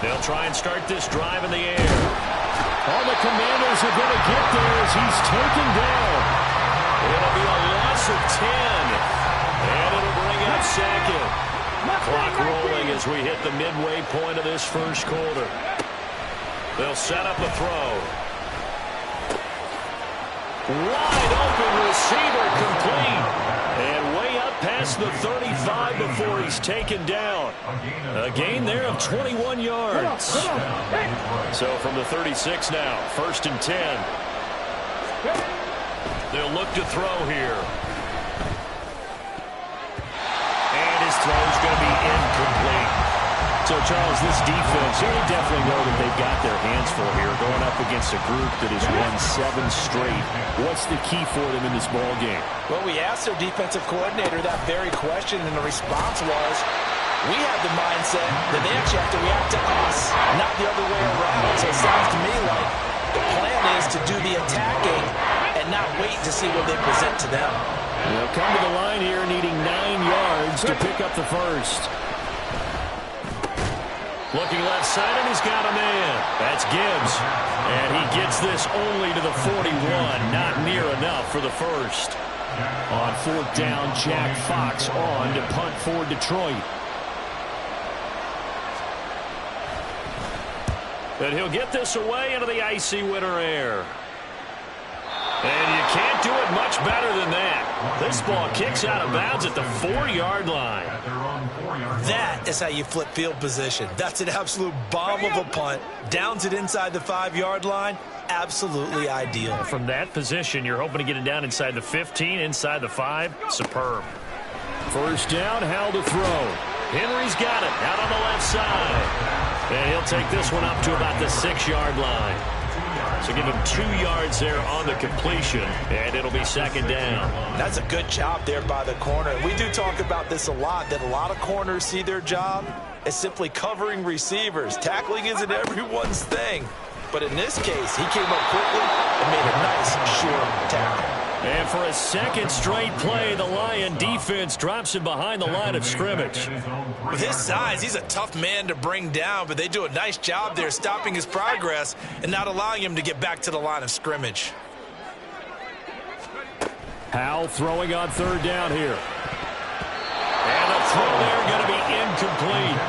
They'll try and start this drive in the air. All the Commanders are going to get there as he's taken down. It'll be a loss of 10. And it'll bring up second. Clock rolling as we hit the midway point of this first quarter. They'll set up a throw. Wide open receiver complete. And way up past the 35 before he's taken down. A gain there of 21 yards. So from the 36 now, 1st and 10. They'll look to throw here. And his throw's going to be incomplete. So, Charles, this defense, they definitely know that they've got their hands full here, going up against a group that has won 7 straight. What's the key for them in this ball game? Well, we asked their defensive coordinator that very question, and the response was, we have the mindset that they actually have to react to us, not the other way around. So it sounds to me like the plan is to do the attacking and not wait to see what they present to them. They'll come to the line here needing 9 yards to pick up the first. Looking left side, and he's got a man. That's Gibbs. And he gets this only to the 41. Not near enough for the first. On 4th down, Jack Fox on to punt for Detroit. And he'll get this away into the icy winter air. And you can't do it much better than that. This ball kicks out of bounds at the 4-yard line. That is how you flip field position. That's an absolute bomb of a punt. Downs it inside the 5-yard line. Absolutely ideal. From that position, you're hoping to get it down inside the 15, inside the 5. Superb. 1st down, Howell to throw. Henry's got it out on the left side. And he'll take this one up to about the 6-yard line. So give him 2 yards there on the completion, and it'll be 2nd down. That's a good job there by the corner. We do talk about this a lot, that a lot of corners see their job as simply covering receivers. Tackling isn't everyone's thing. But in this case, he came up quickly and made a nice, sure tackle. And for a 2nd straight play, the Lion defense drops him behind the line of scrimmage. With his size, he's a tough man to bring down, but they do a nice job there stopping his progress and not allowing him to get back to the line of scrimmage. Howell throwing on 3rd down here. And the throw there going to be incomplete.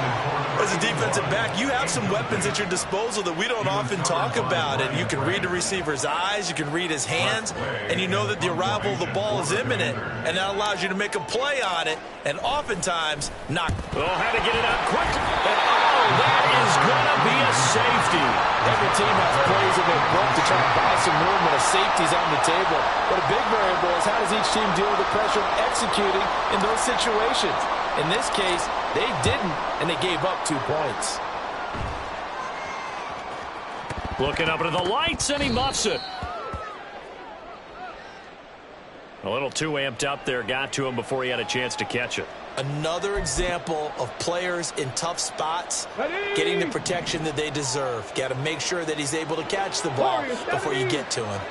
As a defensive back, you have some weapons at your disposal that we don't often talk about. And you can read the receiver's eyes, you can read his hands, and you know that the arrival of the ball is imminent. And that allows you to make a play on it, and oftentimes not. Oh, had to get it out quickly. And that is going to be a safety. Every team has plays in their book to try to buy some room when a safety's on the table. But a big variable is how does each team deal with the pressure of executing in those situations. In this case, they didn't, and they gave up 2 points. Looking up into the lights, and he muffs it. A little too amped up there, got to him before he had a chance to catch it. Another example of players in tough spots getting the protection that they deserve. Got to make sure that he's able to catch the ball before you get to him.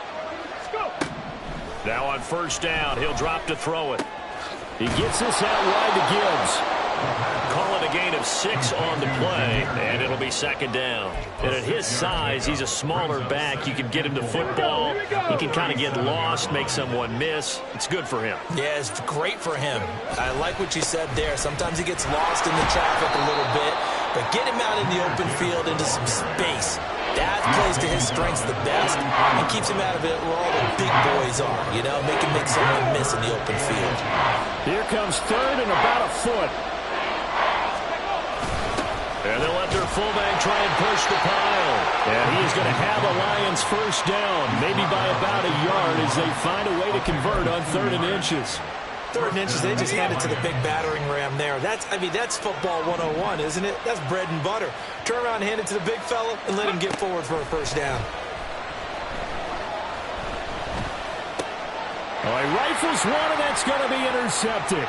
Now on 1st down, he'll drop to throw it. He gets this out wide to Gibbs. Call it a gain of 6 on the play, and it'll be 2nd down. And at his size, he's a smaller back. You can get him to football. He can kind of get lost, make someone miss. It's good for him. Yeah, it's great for him. I like what you said there. Sometimes he gets lost in the traffic a little bit, but get him out in the open field into some space. That plays to his strengths the best and keeps him out of it where all the big boys are, you know, make him make someone miss in the open field. Here comes 3rd and about a foot. And they'll let their fullback try and push the pile. And he is going to have the Lions 1st down, maybe by about a yard as they find a way to convert on 3rd and inches. 3rd and inches, they just hand it to the big battering ram there. That's football 101, isn't it? That's bread and butter. Turn around and hand it to the big fella and let him get forward for a 1st down. All right, rifles one, and that's going to be intercepted.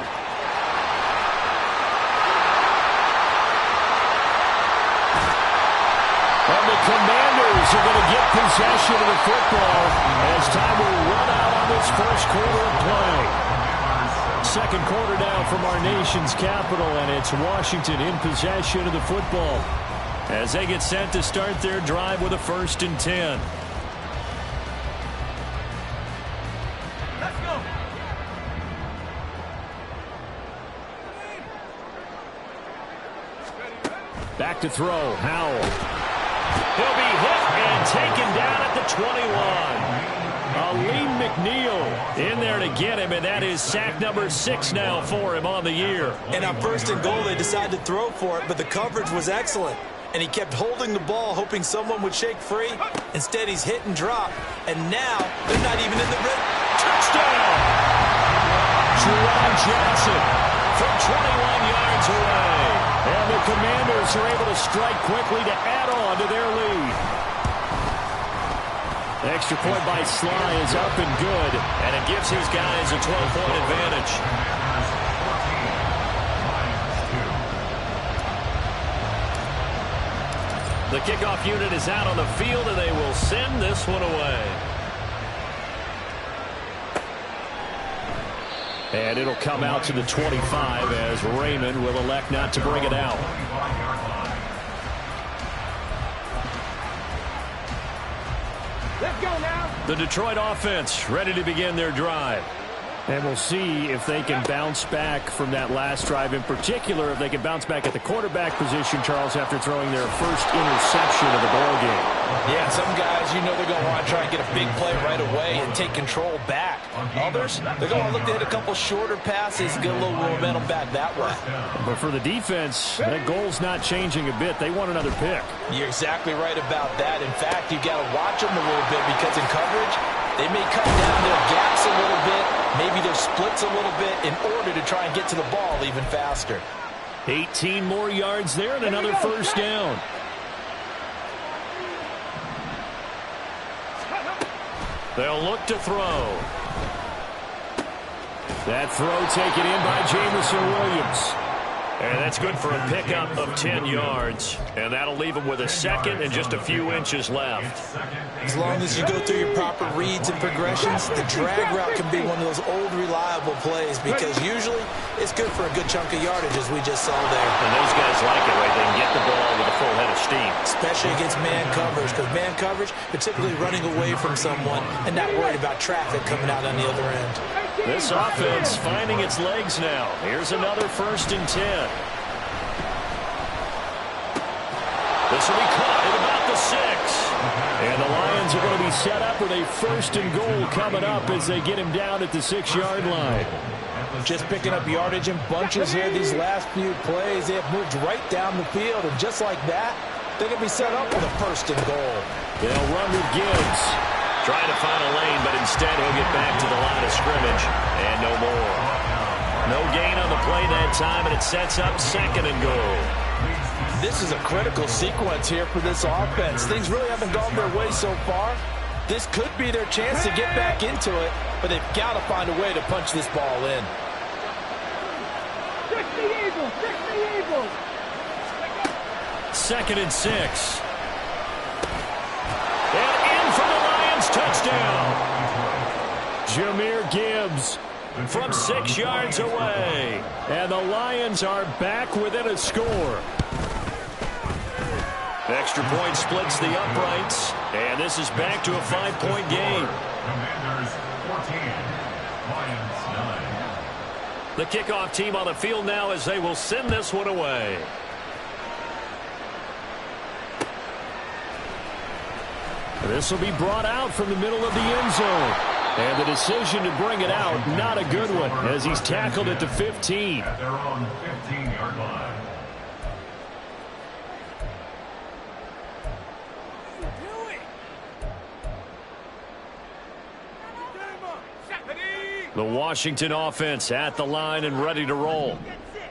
And the Commanders are going to get possession of the football as time will run out on this 1st quarter of play. second quarter now from our nation's capital, and it's Washington in possession of the football as they get set to start their drive with a 1st and 10. Let's go. Back to throw. Howell. He'll be hit and taken down at the 21. Aleem McNeil in there to get him, and that is sack number 6 now for him on the year. And on 1st and goal, they decided to throw for it, but the coverage was excellent. And he kept holding the ball, hoping someone would shake free. Instead, he's hit and dropped. And now, they're not even in the red. Touchdown! Juwan Johnson from 21 yards away. And the Commanders are able to strike quickly to add on to their lead. The extra point by Sly is up and good, and it gives his guys a 12-point advantage. The kickoff unit is out on the field, and they will send this one away. And it'll come out to the 25 as Raymond will elect not to bring it out. Let's go now. The Detroit offense ready to begin their drive. And we'll see if they can bounce back from that last drive. In particular, if they can bounce back at the quarterback position, Charles, after throwing their first interception of the ball game. Yeah, some guys, you know they're going to want to try and get a big play right away and take control back. Others, they're going to look to hit a couple shorter passes, get a little momentum back that way. But for the defense, that goal's not changing a bit. They want another pick. You're exactly right about that. In fact, you've got to watch them a little bit because in coverage, they may cut down their gaps a little bit, maybe their splits a little bit in order to try and get to the ball even faster. 18 more yards there and another first down. They'll look to throw. That throw taken in by Jamison Williams. And that's good for a pickup of 10 yards. And that'll leave him with a second and just a few inches left. As long as you go through your proper reads and progressions, the drag route can be one of those old reliable plays because usually it's good for a good chunk of yardage as we just saw there. And those guys like it when they can get the ball with a full head of steam. Especially against man coverage, because man coverage, they're typically running away from someone and not worried about traffic coming out on the other end. This offense finding its legs now. Here's another 1st and 10. This will be caught at about the 6. And the Lions are going to be set up with a 1st and goal coming up as they get him down at the 6-yard line. Just picking up yardage in bunches here these last few plays. They have moved right down the field, and just like that, they're going to be set up with a 1st and goal. They'll run with Gibbs. Trying to find a lane, but instead he'll get back to the line of scrimmage, and no more. No gain on the play that time, and it sets up 2nd and goal. This is a critical sequence here for this offense. Things really haven't gone their way so far. This could be their chance to get back into it, but they've got to find a way to punch this ball in. Fix the Eagles! Fix the Eagles! 2nd and 6. And in for the Lions touchdown. Jahmyr Gibbs from 6 yards away. And the Lions are back within a score. Extra point splits the uprights. And this is back to a 5-point game. Commanders 14, Lions 9. The kickoff team on the field now as they will send this one away. This will be brought out from the middle of the end zone. And the decision to bring it out, not a good one, as he's tackled at the 15. At their own 15-yard line. The Washington offense at the line and ready to roll.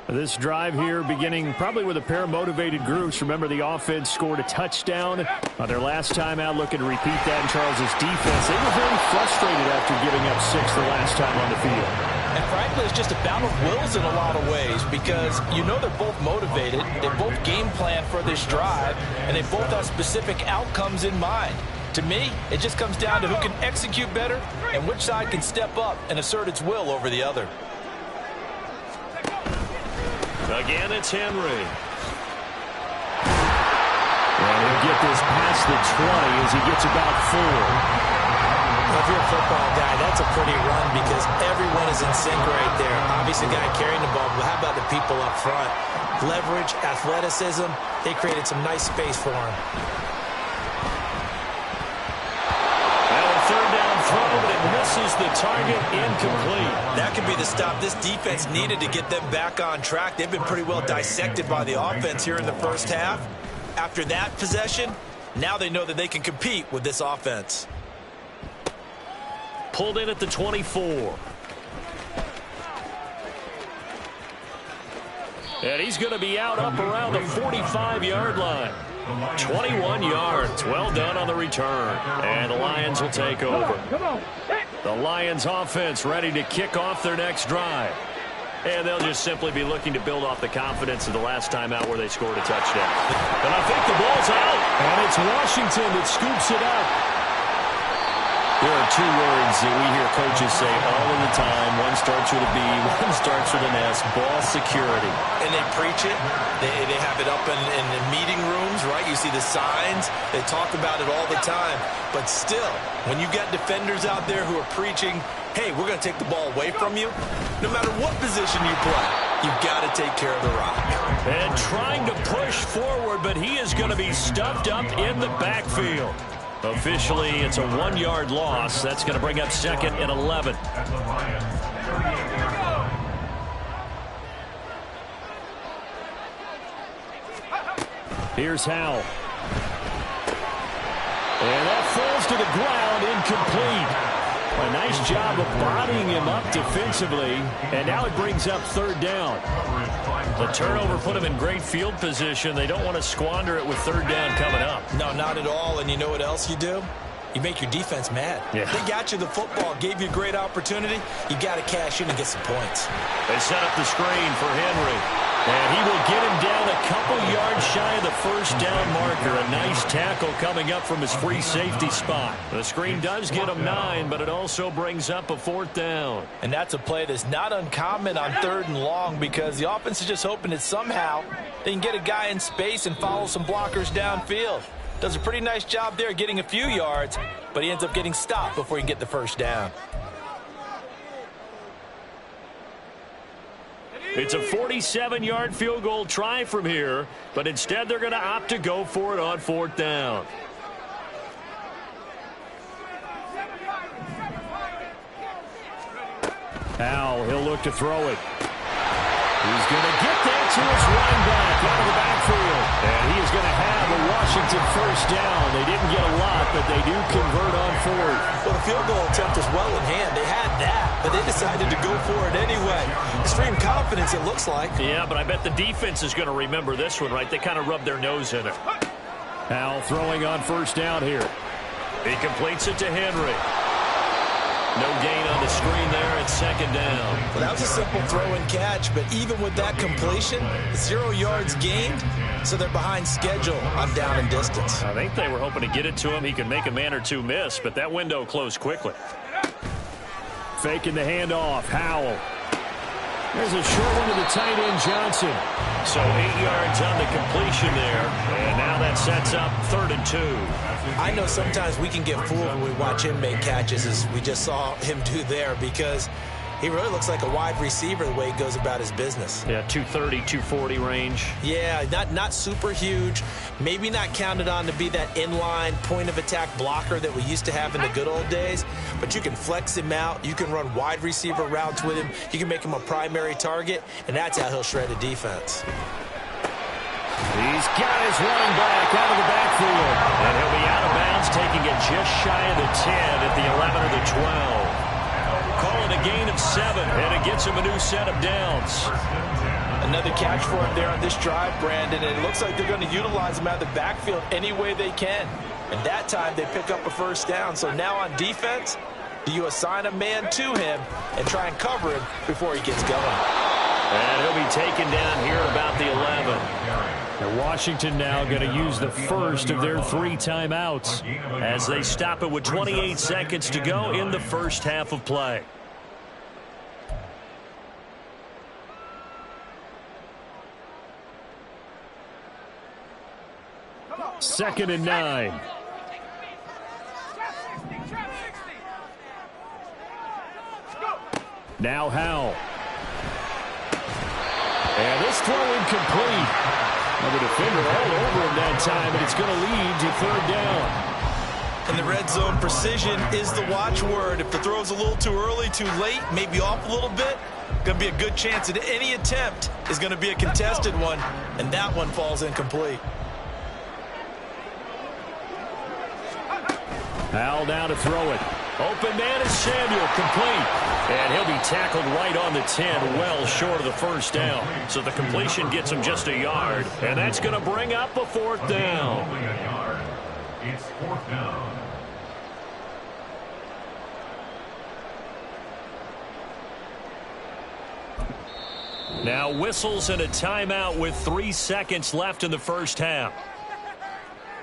This drive here beginning probably with a pair of motivated groups. Remember, the offense scored a touchdown on their last time out, looking to repeat that in Charles's defense. They were very frustrated after giving up 6 the last time on the field. And frankly, it's just a battle of wills in a lot of ways because you know they're both motivated, they both game plan for this drive, and they both have specific outcomes in mind. To me, it just comes down to who can execute better and which side can step up and assert its will over the other. Again, it's Henry. And he'll get this past the 20 as he gets about 4. If you're a football guy, that's a pretty run because everyone is in sync right there. Obviously, the guy carrying the ball, but how about the people up front? Leverage, athleticism, they created some nice space for him. Third down throw, but it misses the target, incomplete. That could be the stop this defense needed to get them back on track. They've been pretty well dissected by the offense here in the first half. After that possession, now they know that they can compete with this offense. Pulled in at the 24. And he's going to be out up around the 45-yard line. 21 yards. Well done on the return. And the Lions will take over. The Lions offense ready to kick off their next drive. And they'll just simply be looking to build off the confidence of the last time out where they scored a touchdown. And I think the ball's out. And it's Washington that scoops it up. There are two words that we hear coaches say all of the time. One starts with a B, one starts with an S, ball security. And they preach it. They have it up in the meeting rooms, right? You see the signs. They talk about it all the time. But still, when you got defenders out there who are preaching, hey, we're going to take the ball away from you, no matter what position you play, you've got to take care of the rock. And trying to push forward, but he is going to be stuffed up in the backfield. Officially, it's a 1-yard loss. That's going to bring up second and 11. Here's Howell. And that falls to the ground, incomplete. A nice job of bodying him up defensively. And now it brings up third down. The turnover put him in great field position. They don't want to squander it with third down coming up. No, not at all. And you know what else you do? You make your defense mad. Yeah. They got you the football, gave you a great opportunity. You got to cash in and get some points. They set up the screen for Henry. And he will get him down a couple yards shy of the first down marker. A nice tackle coming up from his free safety spot. The screen does get him 9, but it also brings up a 4th down. And that's a play that's not uncommon on 3rd and long because the offense is just hoping that somehow they can get a guy in space and follow some blockers downfield. Does a pretty nice job there getting a few yards, but he ends up getting stopped before he can get the first down. It's a 47-yard field goal try from here, but instead they're going to opt to go for it on 4th down. Howell, he'll look to throw it. He's going to get that to his running back out of the backfield. And he is going to have a Washington first down. They didn't get a lot, but they do convert on 4th. Well, the field goal attempt was well in hand. They had that, but they decided to go for it anyway. Extreme confidence, it looks like. Yeah, but I bet the defense is going to remember this one, right? They kind of rubbed their nose in it. Howell throwing on first down here. He completes it to Henry. No gain on the screen there at second down. Well, that was a simple throw and catch, but even with that completion, 0 yards gained, so they're behind schedule on down and distance. I think they were hoping to get it to him. He could make a man or two miss, but that window closed quickly. Faking the handoff, Howell. There's a short one to the tight end, Johnson. So 8 yards on the completion there, and now that sets up 3rd and 2. I know sometimes we can get fooled when we watch him make catches, as we just saw him do there, because he really looks like a wide receiver the way he goes about his business. Yeah, 230, 240 range. Yeah, not super huge. Maybe not counted on to be that inline point-of-attack blocker that we used to have in the good old days. But you can flex him out. You can run wide receiver routes with him. You can make him a primary target, and that's how he'll shred a defense. He's got his running back out of the backfield. And he'll be out of bounds, taking it just shy of the 10 at the 11 or the 12. Call it a gain of 7, and it gets him a new set of downs. Another catch for him there on this drive, Brandon, and it looks like they're going to utilize him out of the backfield any way they can. And that time they pick up a first down. So now on defense, do you assign a man to him and try and cover him before he gets going? And he'll be taken down here at about the 11. And Washington now going to use the first of their 3 timeouts as they stop it with 28 seconds to go in the first half of play. 2nd and 9. Now Howell. And this throw incomplete. Well, the defender all over him that time, and it's going to lead to 3rd down. And the red zone precision is the watchword. If the throw's a little too early, too late, maybe off a little bit, going to be a good chance that any attempt is going to be a contested one, and that one falls incomplete. Howell down to throw it. Open man is Samuel, complete. And he'll be tackled right on the 10, well short of the 1st down. So the completion gets him just a yard, and that's going to bring up a 4th down. Only a yard. It's 4th down. Now whistles and a timeout with 3 seconds left in the 1st half.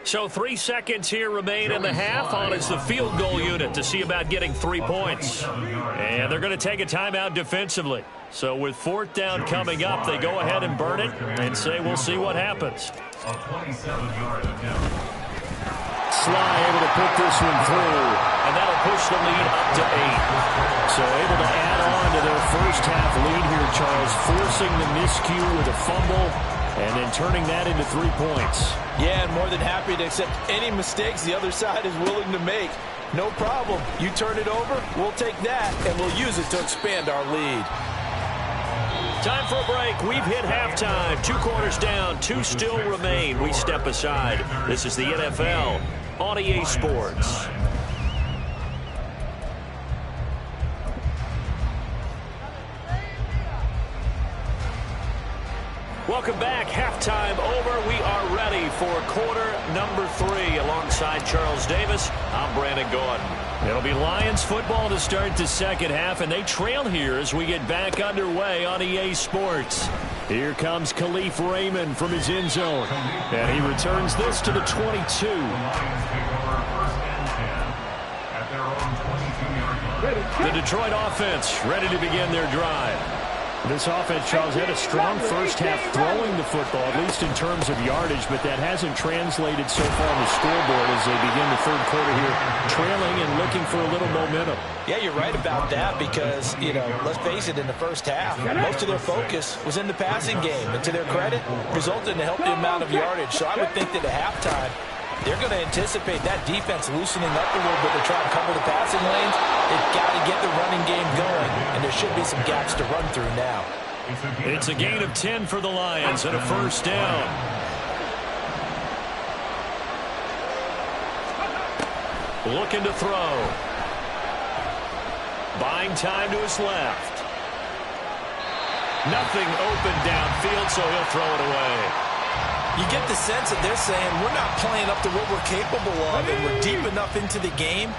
So 3 seconds here remain in the half. On is the field goal unit to see about getting 3 points. And they're going to take a timeout defensively. So with 4th down coming up, they go ahead and burn it and say we'll see what happens. A 27-yard attempt. Sly able to put this one through. And that'll push the lead up to 8. So able to add on to their 1st half lead here, Charles, forcing the miscue with a fumble and then turning that into 3 points. Yeah, and more than happy to accept any mistakes the other side is willing to make. No problem. You turn it over, we'll take that, and we'll use it to expand our lead. Time for a break. We've hit halftime. 2 quarters down, 2 still remain. We step aside. This is the NFL on EA Sports. Welcome back. Halftime over. We are ready for quarter number 3. Alongside Charles Davis, I'm Brandon Gordon. It'll be Lions football to start the 2nd half, and they trail here as we get back underway on EA Sports. Here comes Khalif Raymond from his end zone, and he returns this to the 22. The Lions take over 1st and 10 at their own 22-yard line. The Detroit offense ready to begin their drive. This offense, Charles, had a strong 1st half throwing the football, at least in terms of yardage, but that hasn't translated so far on the scoreboard as they begin the 3rd quarter here, trailing and looking for a little momentum. Yeah, you're right about that because, let's face it, in the 1st half, most of their focus was in the passing game. And to their credit, resulted in a healthy amount of yardage. So I would think that at halftime, they're going to anticipate that defense loosening up a little bit to try and cover the passing lanes. They've got to get the running game going, and there should be some gaps to run through now. It's a gain of 10 for the Lions and a 1st down. Looking to throw. Buying time to his left. Nothing open downfield, so he'll throw it away. You get the sense that they're saying we're not playing up to what we're capable of, and we're deep enough into the game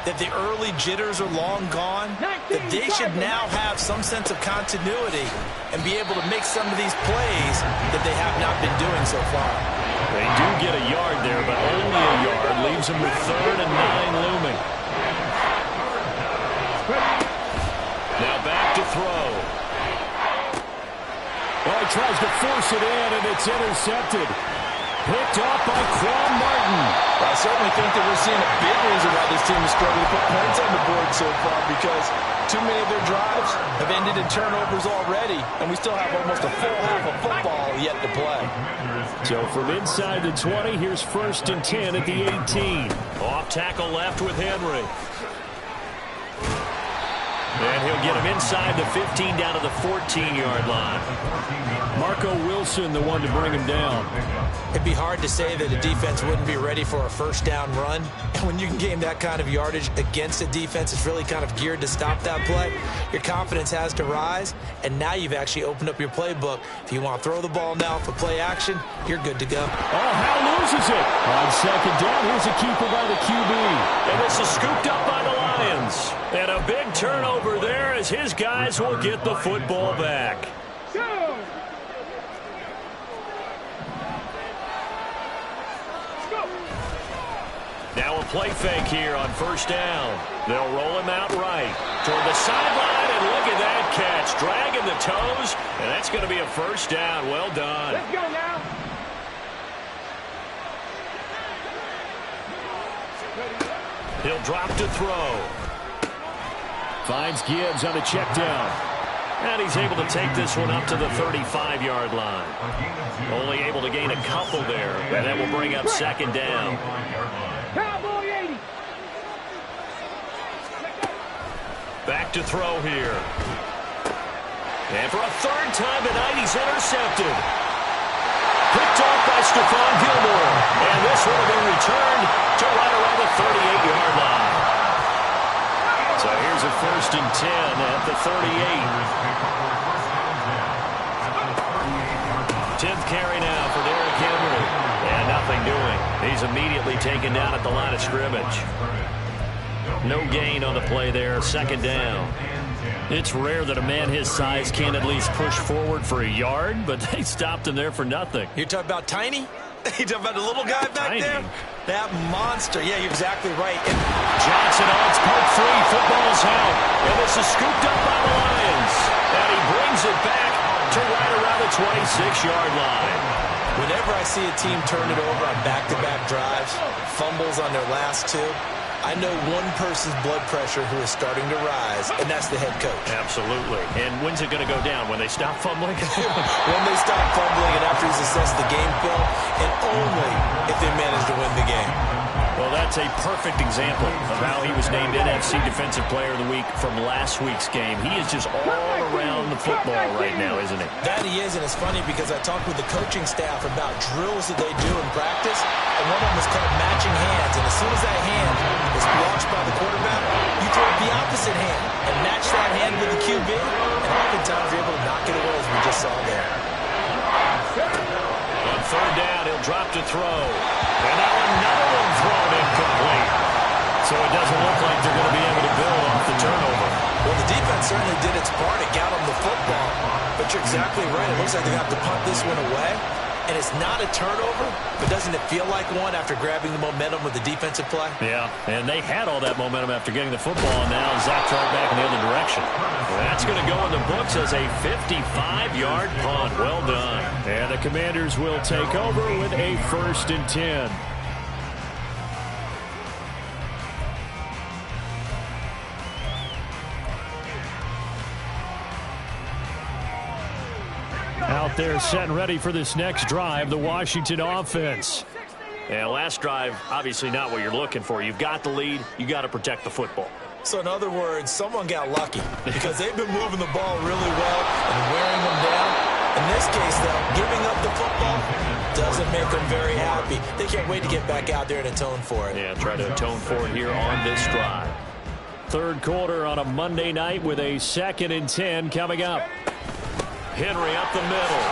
that the early jitters are long gone, that they should now have some sense of continuity and be able to make some of these plays that they have not been doing so far. They do get a yard there, but only a yard. Leaves them with 3rd and 9 looming. Now back to throw. Well, he tries to force it in, and it's intercepted. Picked off by Quan Martin. I certainly think that we're seeing a big reason why this team is struggling to put points on the board so far, because too many of their drives have ended in turnovers already, and we still have almost a full half of football yet to play. So from inside the 20, here's 1st and 10 at the 18. Off tackle left with Henry. And he'll get him inside the 15 down to the 14-yard line. Marco Wilson, the one to bring him down. It'd be hard to say that a defense wouldn't be ready for a 1st down run. And when you can gain that kind of yardage against a defense, it's really kind of geared to stop that play. Your confidence has to rise, and now you've actually opened up your playbook. If you want to throw the ball now for play action, you're good to go. Oh, Howell loses it. On 2nd down, here's a keeper by the QB. And this is scooped up by the Lions. And a big turnover there as his guys will get the football back. Now a play fake here on 1st down. They'll roll him out right toward the sideline, and look at that catch. Dragging the toes, and that's going to be a 1st down. Well done. Let's go now. He'll drop to throw. Finds Gibbs on the check down. And he's able to take this one up to the 35-yard line. Only able to gain a couple there, and that will bring up second down. Cowboy 80. Back to throw here. And for a third time tonight, he's intercepted. Picked off by Stephon Gilmore. And this will have been returned to right around the 38-yard line. So here's a 1st and 10 at the 38. 10th carry now for Derrick Henry. And nothing doing. He's immediately taken down at the line of scrimmage. No gain on the play there. Second down. It's rare that a man his size can't at least push forward for a yard, but they stopped him there for nothing. You're talking about Tiny? You talking about the little guy back there? That monster. Yeah, you're exactly right. And Johnson on its part 3. Football's out. And this is scooped up by the Lions. And he brings it back to right around the 26-yard line. Whenever I see a team turn it over on back-to-back drives, fumbles on their last 2, I know one person's blood pressure who is starting to rise, and that's the head coach. Absolutely. And when's it going to go down? When they stop fumbling? When they stop fumbling and after he's assessed the game film, and only if they manage to win the game. Well, that's a perfect example of how he was named NFC Defensive Player of the Week from last week's game. He is just all around the football right now, isn't he? That he is, and it's funny because I talked with the coaching staff about drills that they do in practice, and one of them is called matching hands. And as soon as that hand is blocked by the quarterback, you throw the opposite hand and match that hand with the QB, and oftentimes you're able to knock it away as we just saw there. On third down, he'll drop to throw. And now another one thrown incomplete. So it doesn't look like they're going to be able to build off the turnover. Well, the defense certainly did its part. It got them the football. But you're exactly right. It looks like they have to punt this one away. And it's not a turnover, but doesn't it feel like one after grabbing the momentum with the defensive play? Yeah, and they had all that momentum after getting the football, and now Zach thrown back in the other direction. That's going to go in the books as a 55-yard punt. Well done. And the Commanders will take over with a 1st and 10. Out there set and ready for this next drive, the Washington offense. And last drive, obviously not what you're looking for. You've got the lead. You got to protect the football. So in other words, someone got lucky because they've been moving the ball really well and wearing them down. In this case, though, giving up the football doesn't make them very happy. They can't wait to get back out there and atone for it. Yeah, try to atone for it here on this drive. Third quarter on a Monday night with a 2nd and 10 coming up. Henry up the middle.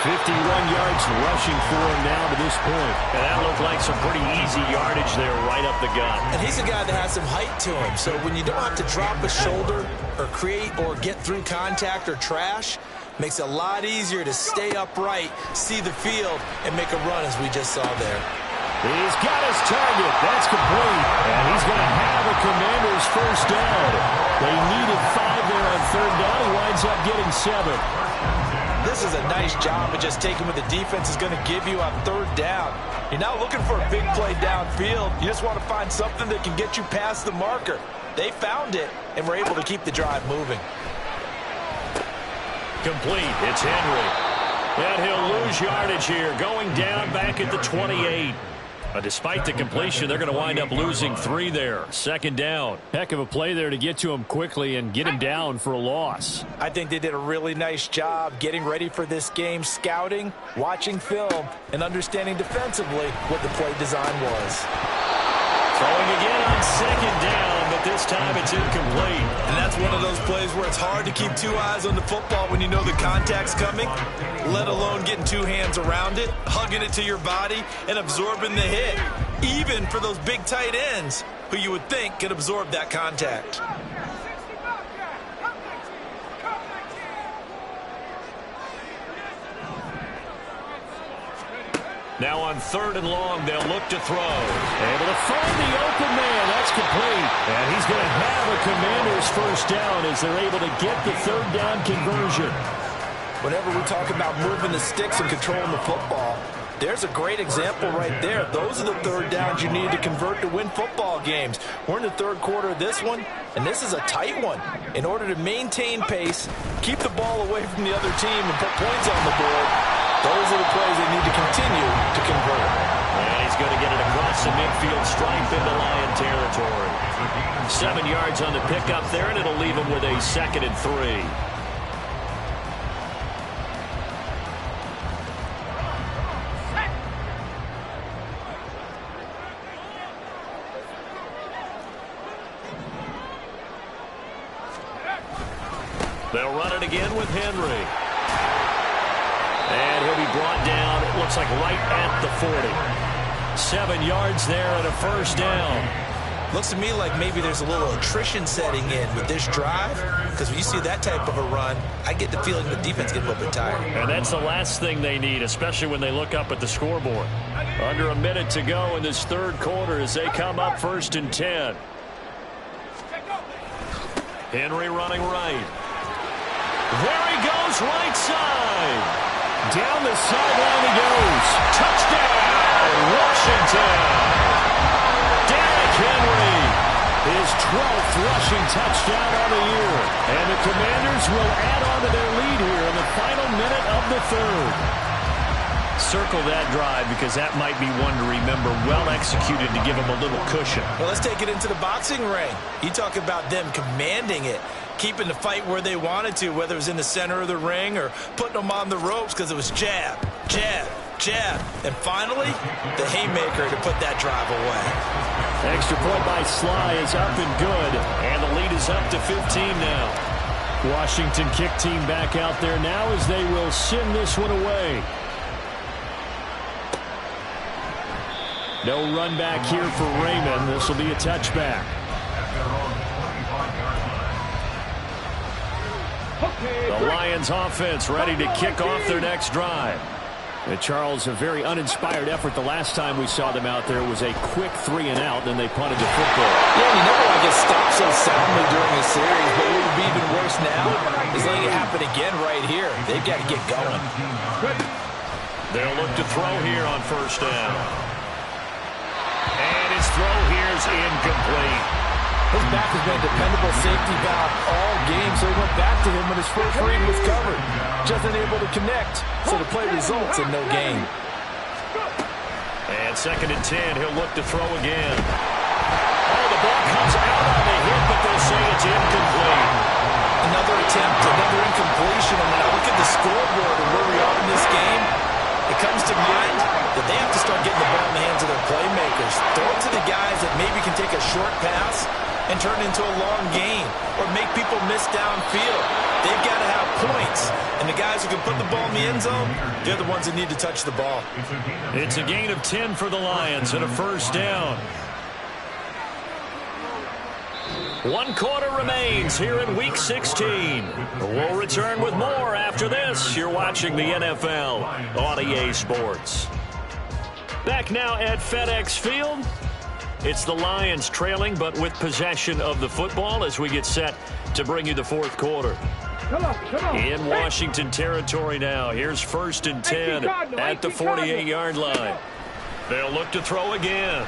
51 yards rushing for him now to this point. And that looked like some pretty easy yardage there right up the gut. And he's a guy that has some height to him. So when you don't have to drop a shoulder or create or get through contact or trash, makes it a lot easier to stay upright, see the field, and make a run as we just saw there. He's got his target. That's complete. And he's going to have a Commanders 1st down. They needed 5 there on 3rd down. He winds up getting 7. This is a nice job of just taking what the defense is going to give you on 3rd down. You're not looking for a big play downfield. You just want to find something that can get you past the marker. They found it and were able to keep the drive moving. Complete. It's Henry. And he'll lose yardage here, going down back at the 28. Despite the completion, they're going to wind up losing 3 there. 2nd down. Heck of a play there to get to him quickly and get him down for a loss. I think they did a really nice job getting ready for this game, scouting, watching film, and understanding defensively what the play design was. Throwing again on 2nd down, but this time it's incomplete. And that's one of those plays where it's hard to keep 2 eyes on the football when you know the contact's coming, let alone getting 2 hands around it, hugging it to your body, and absorbing the hit, even for those big tight ends who you would think could absorb that contact. Now on 3rd and long, they'll look to throw. Able to find the open man. That's complete. And he's going to have a Commanders 1st down as they're able to get the 3rd down conversion. Whenever we talk about moving the sticks and controlling the football, There's a great example right there. Those are the third downs you need to convert to win football games. We're in the third quarter of this one, and this is a tight one. In order to maintain pace, keep the ball away from the other team, and put points on the board, those are the plays they need to continue to convert. And he's going to get it across the midfield stripe into Lion territory. 7 yards on the pickup there, and it'll leave him with a 2nd and 3. They'll run it again with Henry. And he'll be brought down, it looks like right at the 40. 7 yards there and a first down. Looks to me like maybe there's a little attrition setting in with this drive, because when you see that type of a run, I get the feeling the defense gets a little bit tired. And that's the last thing they need, especially when they look up at the scoreboard. Under a minute to go in this third quarter as they come up 1st and 10. Henry running right. There he goes, right side. Down the sideline he goes. Touchdown, Washington. Derrick Henry, his 12th rushing touchdown on the year. And the Commanders will add on to their lead here in the final minute of the third. Circle that drive because that might be one to remember. Well executed to give him a little cushion. Well, let's take it into the boxing ring. You talk about them commanding it, keeping the fight where they wanted to, whether it was in the center of the ring or putting them on the ropes, because it was jab, jab, jab. And finally, the haymaker to put that drive away. Extra point by Sly is up and good. And the lead is up to 15 now. Washington kick team back out there now as they will send this one away. No run back here for Raymond. This will be a touchback. The Lions offense ready to kick off their next drive. And Charles, a very uninspired effort the last time we saw them out there. It was a quick 3 and out, then they punted the football. Yeah, you never want to get stopped so soundly during a series, but what would be even worse now is letting it happen again right here. They've got to get going. They'll look to throw here on 1st down. And his throw here is incomplete. His back has been a dependable safety valve all game, so he went back to him when his first read was covered. Just unable to connect, so the play results in no gain. And 2nd and 10, he'll look to throw again. Oh, the ball comes out on the hit, but they'll say it's incomplete. Another attempt, another incompletion, and when I look at the scoreboard and where we are in this game, it comes to mind that they have to start getting the ball in the hands of their playmakers. Throw it to the guys that maybe can take a short pass and turn it into a long gain or make people miss downfield. They've got to have points. And the guys who can put the ball in the end zone, they're the ones that need to touch the ball. It's a gain of 10 for the Lions and a 1st down. 1 quarter remains here in Week 16. We'll return with more after this. You're watching the NFL on EA Sports. Back now at FedEx Field. It's the Lions trailing, but with possession of the football as we get set to bring you the 4th quarter. Come on. In Washington territory now. Here's 1st and 10 at the 48-yard line. They'll look to throw again.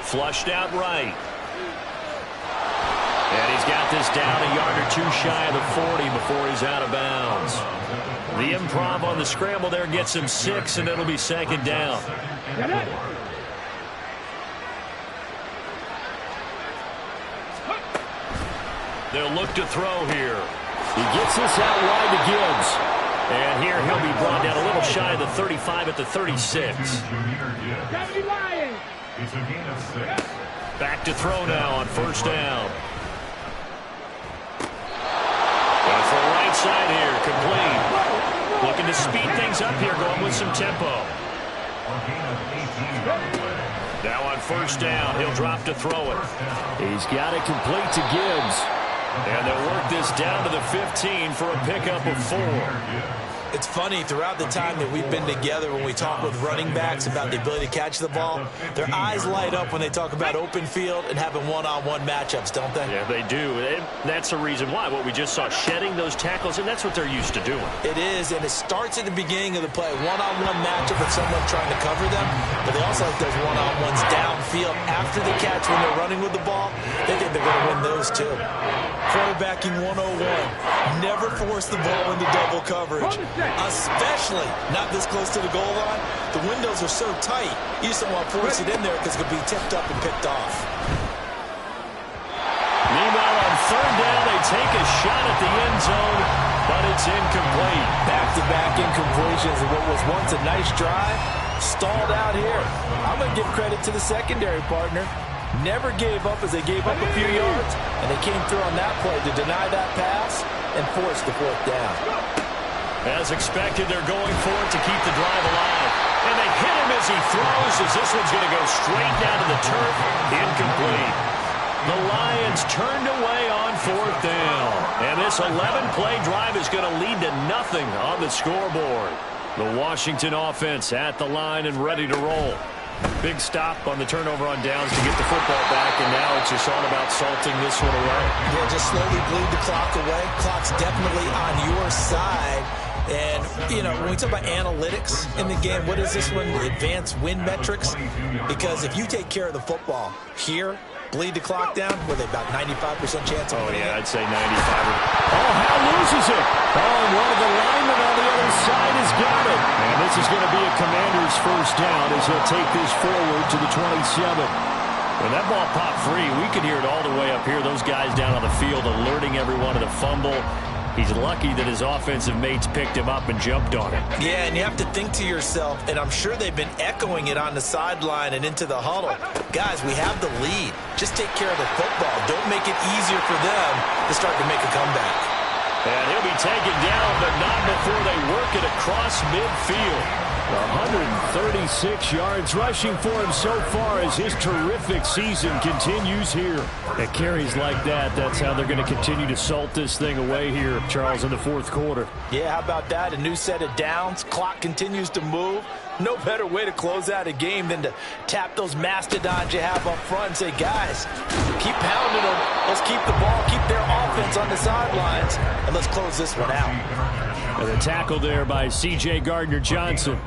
Flushed out right. And he's got this down a yard or 2 shy of the 40 before he's out of bounds. The improv on the scramble there gets him 6, and it'll be 2nd down. They'll look to throw here. He gets this out wide to Gibbs. And here he'll be brought down a little shy of the 35 at the 36. Back to throw now on 1st down. And for the right side here, complete. Looking to speed things up here, going with some tempo. Now on 1st down, he'll drop to throw it. He's got it complete to Gibbs. And they'll work this down to the 15 for a pickup of 4. It's funny, throughout the time that we've been together, when we talk with running backs about the ability to catch the ball, their eyes light up when they talk about open field and having one-on-one matchups, don't they? Yeah, they do. And that's the reason why. What we just saw, shedding those tackles, and that's what they're used to doing. It is, and it starts at the beginning of the play. One-on-one matchup with someone trying to cover them, but they also like those one-on-ones downfield after the catch when they're running with the ball. They think they're going to win those, too. Quarterbacking 101. Never force the ball into double coverage, especially not this close to the goal line. The windows are so tight, you just don't want to force it in there because it could be tipped up and picked off. Meanwhile, on third down, they take a shot at the end zone, but it's incomplete. Back-to-back incompletions of what was once a nice drive, stalled out here. I'm going to give credit to the secondary partner. Never gave up as they gave up a few yards, and they came through on that play to deny that pass and force the fourth down. As expected, they're going for it to keep the drive alive. And they hit him as he throws, as this one's going to go straight down to the turf. Incomplete. The Lions turned away on fourth down. And this 11-play drive is going to lead to nothing on the scoreboard. The Washington offense at the line and ready to roll. Big stop on the turnover on downs to get the football back, and now it's just all about salting this one away. Yeah, just slowly bleed the clock away. Clock's definitely on your side. And, you know, when we talk about analytics in the game, what is this one? Advanced win metrics? Because if you take care of the football here, bleed the clock down, with about 95% chance of winning. Oh, yeah, I'd say 95. Oh, Hal loses it. Oh, and one of the linemen on the other side has got it. And this is going to be a Commander's first down as he'll take this forward to the 27. When that ball popped free, we could hear it all the way up here. Those guys down on the field alerting everyone of the fumble. He's lucky that his offensive mates picked him up and jumped on it. Yeah, and you have to think to yourself, and I'm sure they've been echoing it on the sideline and into the huddle. Guys, we have the lead. Just take care of the football. Don't make it easier for them to start to make a comeback. And he'll be taken down, but not before they work it across midfield. 136 yards rushing for him so far as his terrific season continues here. At carries like that, that's how they're going to continue to salt this thing away here, Charles, in the fourth quarter. Yeah, how about that? A new set of downs. Clock continues to move. No better way to close out a game than to tap those mastodons you have up front and say, guys, keep pounding them. Let's keep the ball, keep their offense on the sidelines, and let's close this one out. And a tackle there by C.J. Gardner-Johnson.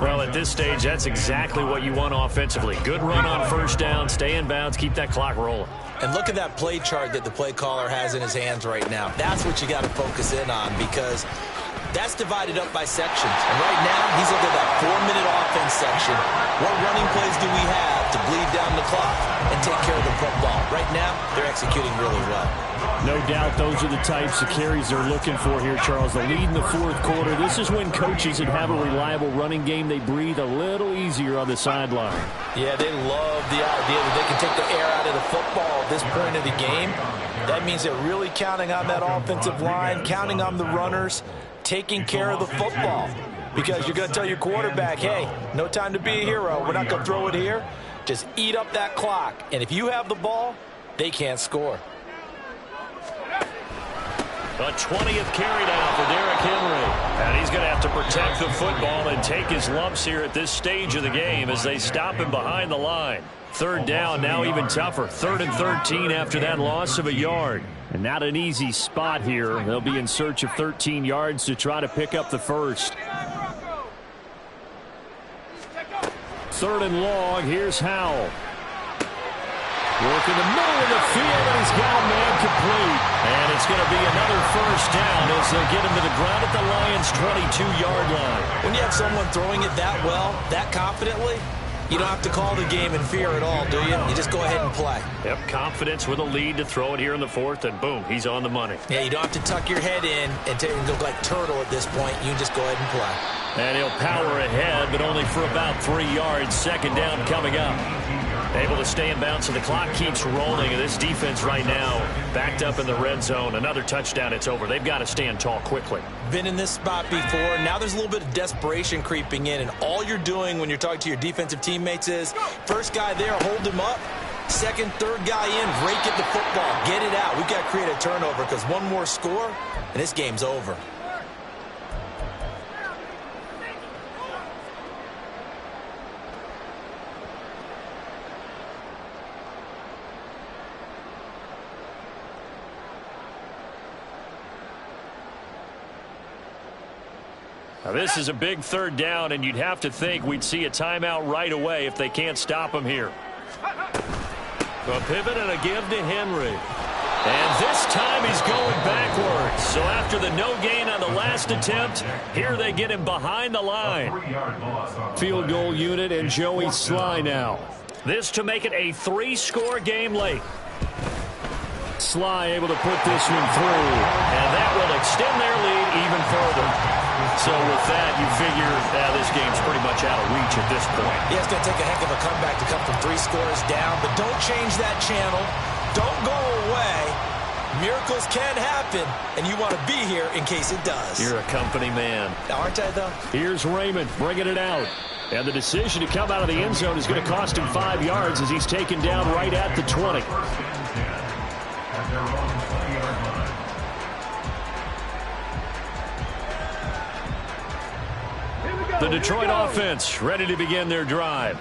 Well, at this stage, that's exactly what you want offensively. Good run on first down, stay in bounds, keep that clock rolling. And look at that play chart that the play caller has in his hands right now. That's what you got to focus in on, because that's divided up by sections. And right now, he's looking at that 4-minute offense section. What running plays do we have to bleed down the clock and take care of the football? Right now, they're executing really well. No doubt those are the types of carries they're looking for here, Charles. The lead in the fourth quarter. This is when coaches that have a reliable running game, they breathe a little easier on the sideline. Yeah, they love the idea that they can take the air out of the football at this point of the game. That means they're really counting on that offensive line, counting on the runners, taking care of the football. Because you're going to tell your quarterback, hey, no time to be a hero. We're not going to throw it here. Just eat up that clock. And if you have the ball, they can't score. A 20th carry now for Derrick Henry. And he's going to have to protect the football and take his lumps here at this stage of the game as they stop him behind the line. Third down, now even tougher. 3rd and 13 after that loss of a yard. And not an easy spot here. They'll be in search of 13 yards to try to pick up the first. 3rd and long, here's Howell. Work in the middle of the field, and he's got a man complete. And it's going to be another first down as they get him to the ground at the Lions' 22-yard line. When you have someone throwing it that well, that confidently, you don't have to call the game in fear at all, do you? You just go ahead and play. Yep, confidence with a lead to throw it here in the fourth, and boom, he's on the money. Yeah, you don't have to tuck your head in and look like turtle at this point. You can just go ahead and play. And he'll power ahead, but only for about 3 yards. Second down coming up. Able to stay in bounds, so the clock keeps rolling. And this defense right now backed up in the red zone. Another touchdown, it's over. They've got to stand tall quickly. Been in this spot before. Now there's a little bit of desperation creeping in. And all you're doing when you're talking to your defensive teammates is, first guy there, hold him up. Second, third guy in, rake at the football. Get it out. We've got to create a turnover because one more score, and this game's over. This is a big third down, and you'd have to think we'd see a timeout right away if they can't stop him here. A pivot and a give to Henry. And this time he's going backwards. So after the no gain on the last attempt, here they get him behind the line. Field goal unit and Joey Sly now. This to make it a 3-score game late. Sly able to put this one through. And that will extend their lead even further. So with that, you figure this game's pretty much out of reach at this point. Yeah, it's going to take a heck of a comeback to come from 3 scores down. But don't change that channel. Don't go away. Miracles can happen, and you want to be here in case it does. You're a company man. Aren't I, though? Here's Raymond bringing it out. And the decision to come out of the end zone is going to cost him 5 yards as he's taken down right at the 20. The Detroit offense ready to begin their drive.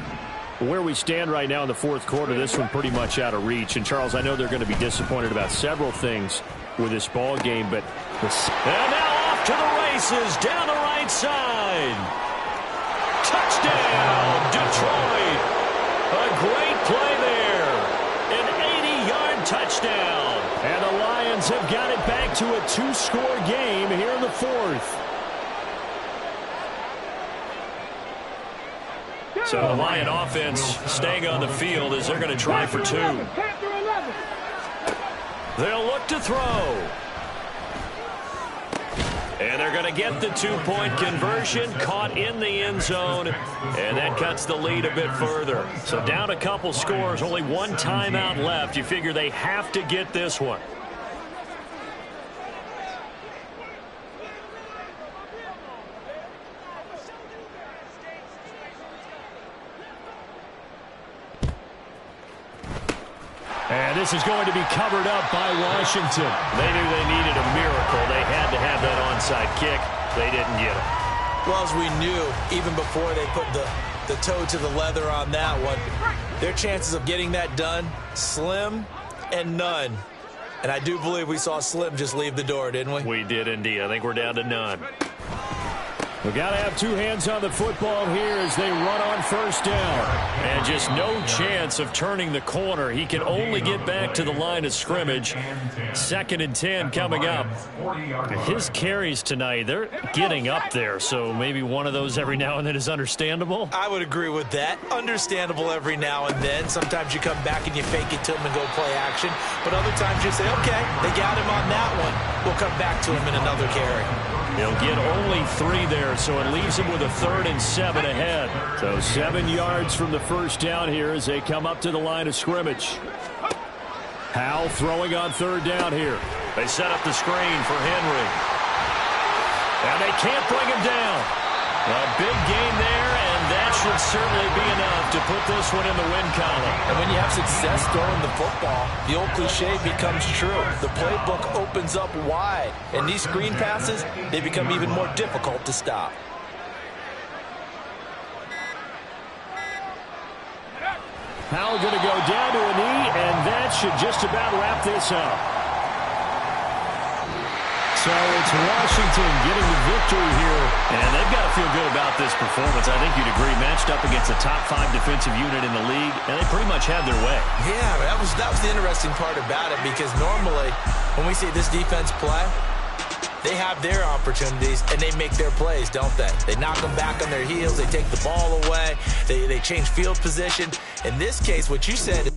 Where we stand right now in the fourth quarter, this one pretty much out of reach. And, Charles, I know they're going to be disappointed about several things with this ball game, but... And now off to the races down the right side. Touchdown, Detroit. A great play there. An 80-yard touchdown. And the Lions have got it back to a 2-score game here in the fourth. So the Lion offense staying on the field as they're going to try for 2. They'll look to throw. And they're going to get the 2-point conversion, caught in the end zone, and that cuts the lead a bit further. So down a couple scores, only 1 timeout left. You figure they have to get this one. And this is going to be covered up by Washington. They knew they needed a miracle. They had to have that onside kick. They didn't get it. Well, as we knew, even before they put the toe to the leather on that one, their chances of getting that done, slim and none. And I do believe we saw Slim just leave the door, didn't we? We did indeed. I think we're down to none. We've got to have 2 hands on the football here as they run on first down. And just no chance of turning the corner. He can only get back to the line of scrimmage. 2nd and 10 coming up. His carries tonight, they're getting up there. So maybe one of those every now and then is understandable. I would agree with that. Understandable every now and then. Sometimes you come back and you fake it to him and go play action. But other times you say, okay, they got him on that one. We'll come back to him in another carry. He'll get only 3 there, so it leaves him with a 3rd and 7 ahead. So 7 yards from the first down here as they come up to the line of scrimmage. Howell throwing on 3rd down here. They set up the screen for Henry. And they can't bring him down. A big gain there, and that should certainly be enough to put this one in the win column. And when you have success throwing the football, the old cliche becomes true. The playbook opens up wide, and these screen passes, they become even more difficult to stop. Howell going to go down to a knee, and that should just about wrap this up. So it's Washington getting the victory here. And they've got to feel good about this performance. I think you'd agree, matched up against a top 5 defensive unit in the league, and they pretty much had their way. Yeah, that was the interesting part about it, because normally when we see this defense play, they have their opportunities, and they make their plays, don't they? They knock them back on their heels. They take the ball away. They change field position. In this case, what you said...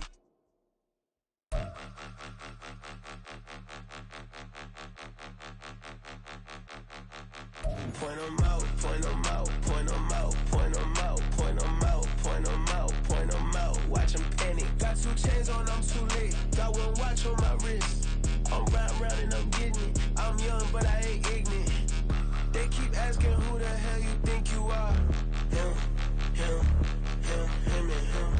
Point 'em out, point 'em out, point 'em out, point 'em out, point 'em out, point 'em out, point 'em out. Watch 'em panic. Got 2 chains on, I'm too late. Got 1 watch on my wrist. I'm round and I'm getting it. I'm young, but I ain't ignorant. They keep asking who the hell you think you are. Him, and him.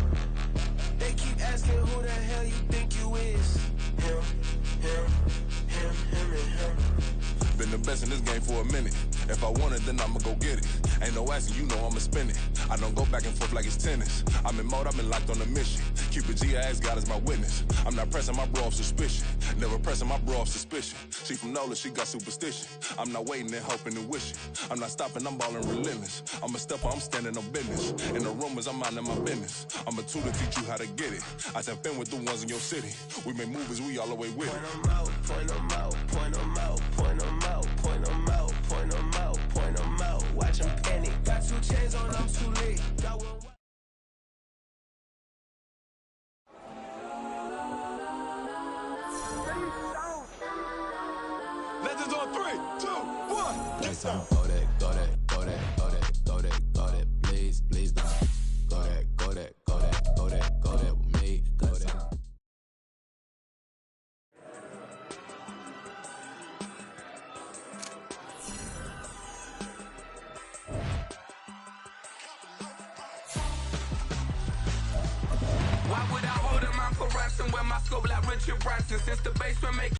They keep asking who the hell you think you is. Him, and him. Been the best in this game for a minute. If I want it, then I'ma go get it. Ain't no asking, you know I'ma spin it. I don't go back and forth like it's tennis. I'm in mode, I've been locked on a mission. keep it G, I ask God as my witness. I'm not pressing my bro off suspicion. Never pressing my bro off suspicion. She from NOLA, she got superstition. I'm not waiting and hoping and wishing. I'm not stopping, I'm balling relentless. I'm a stepper, I'm standing on business. In the rumors, I'm minding my business. I'm a tutor, teach you how to get it. I tap in with the ones in your city. We make movies, we all the way with it. Point 'em out, point 'em out, point 'em out, point 'em out, point 'em out, point 'em out, point 'em out. Watch 'em panic. Got 2 chains on, I'm too late. Got one. Legends on 3, 2, 1. Next time, go that, go that, go that, go that, go that, go that. Please, please don't. Go that, go that, go that, go that, go that with me. Go that. Why would I hold him out for ransom when my scope like Richard Branson? Since the basement make